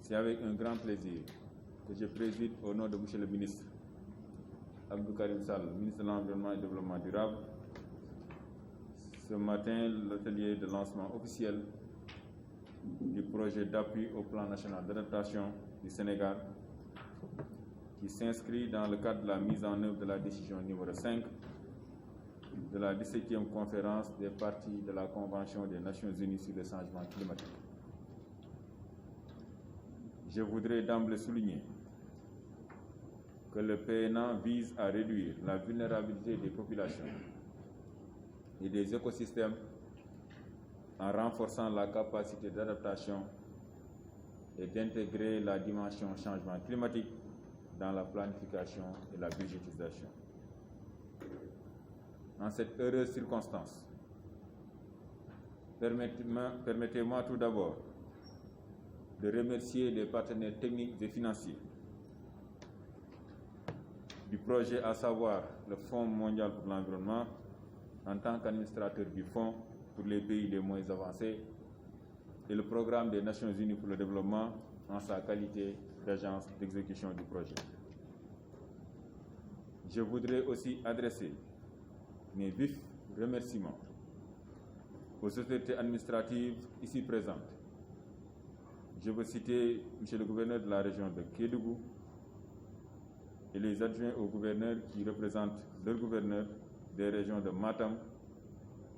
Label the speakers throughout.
Speaker 1: C'est avec un grand plaisir que je préside au nom de M. le ministre Abdou Karim Sall, ministre de l'Environnement et du Développement durable, ce matin l'atelier de lancement officiel du projet d'appui au plan national d'adaptation du Sénégal qui s'inscrit dans le cadre de la mise en œuvre de la décision numéro 5 de la 17e conférence des parties de la Convention des Nations Unies sur le changement climatique. Je voudrais d'emblée souligner que le PNA vise à réduire la vulnérabilité des populations et des écosystèmes en renforçant la capacité d'adaptation et d'intégrer la dimension changement climatique dans la planification et la budgétisation. En cette heureuse circonstance, permettez-moi tout d'abord de remercier les partenaires techniques et financiers du projet, à savoir le Fonds mondial pour l'environnement en tant qu'administrateur du fonds pour les pays les moins avancés et le Programme des Nations Unies pour le développement en sa qualité d'agence d'exécution du projet. Je voudrais aussi adresser mes vifs remerciements aux autorités administratives ici présentes. Je veux citer M. le gouverneur de la région de Kédougou et les adjoints au gouverneur qui représentent leur gouverneur des régions de Matam,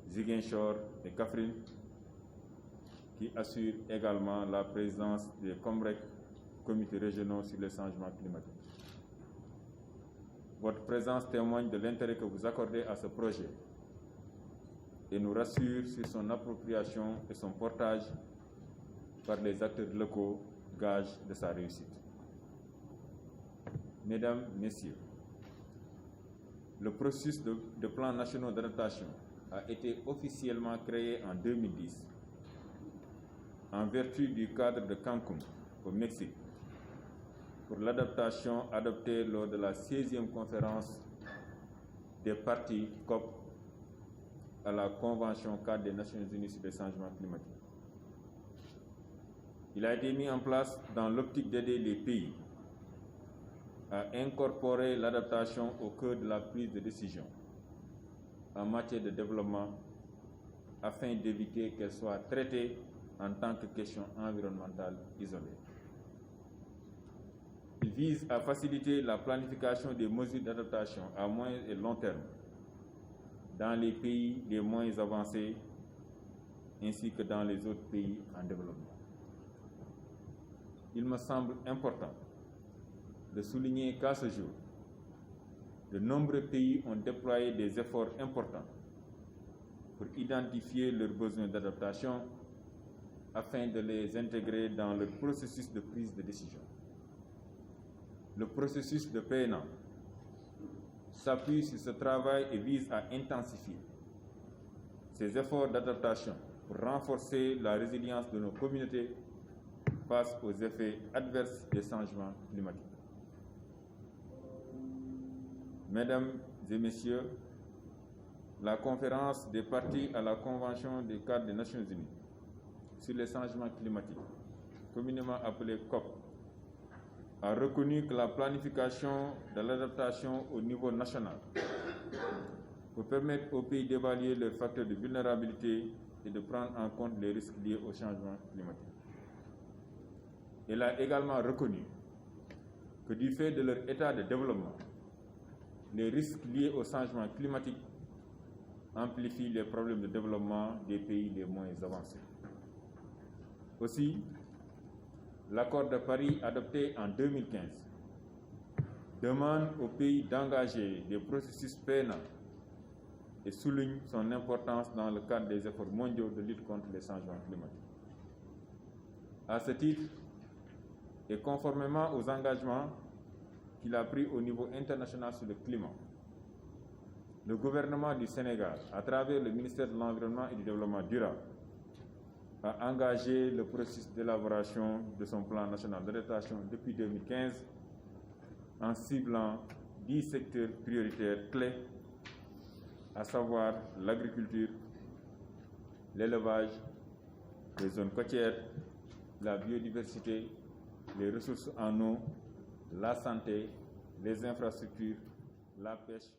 Speaker 1: Ziguinchor et Kaffrine, qui assurent également la présidence des COMREC, comités régionaux sur le changement climatique. Votre présence témoigne de l'intérêt que vous accordez à ce projet et nous rassure sur son appropriation et son portage par les acteurs locaux, gage de sa réussite. Mesdames, Messieurs, le processus de plans nationaux d'adaptation a été officiellement créé en 2010 en vertu du cadre de Cancún au Mexique pour l'adaptation adoptée lors de la 16e conférence des parties COP à la Convention cadre des Nations Unies sur le changement climatique. Il a été mis en place dans l'optique d'aider les pays à incorporer l'adaptation au cœur de la prise de décision en matière de développement afin d'éviter qu'elle soit traitée en tant que question environnementale isolée. Il vise à faciliter la planification des mesures d'adaptation à moyen et long terme dans les pays les moins avancés ainsi que dans les autres pays en développement. Il me semble important de souligner qu'à ce jour, de nombreux pays ont déployé des efforts importants pour identifier leurs besoins d'adaptation afin de les intégrer dans le processus de prise de décision. Le processus de PNA s'appuie sur ce travail et vise à intensifier ces efforts d'adaptation pour renforcer la résilience de nos communautés face aux effets adverses des changements climatiques. Mesdames et Messieurs, la conférence des parties à la Convention des cadres des Nations Unies sur les changements climatiques, communément appelée COP, a reconnu que la planification de l'adaptation au niveau national pour permettre aux pays d'évaluer leurs facteurs de vulnérabilité et de prendre en compte les risques liés au changement climatique. Elle a également reconnu que du fait de leur état de développement, les risques liés au changement climatique amplifient les problèmes de développement des pays les moins avancés. Aussi, l'accord de Paris adopté en 2015 demande aux pays d'engager des processus PNA et souligne son importance dans le cadre des efforts mondiaux de lutte contre les changements climatiques. À ce titre, et conformément aux engagements qu'il a pris au niveau international sur le climat, le gouvernement du Sénégal, à travers le ministère de l'Environnement et du Développement durable, a engagé le processus d'élaboration de son plan national d'adaptation depuis 2015 en ciblant 10 secteurs prioritaires clés, à savoir l'agriculture, l'élevage, les zones côtières, la biodiversité, les ressources en eau, la santé, les infrastructures, la pêche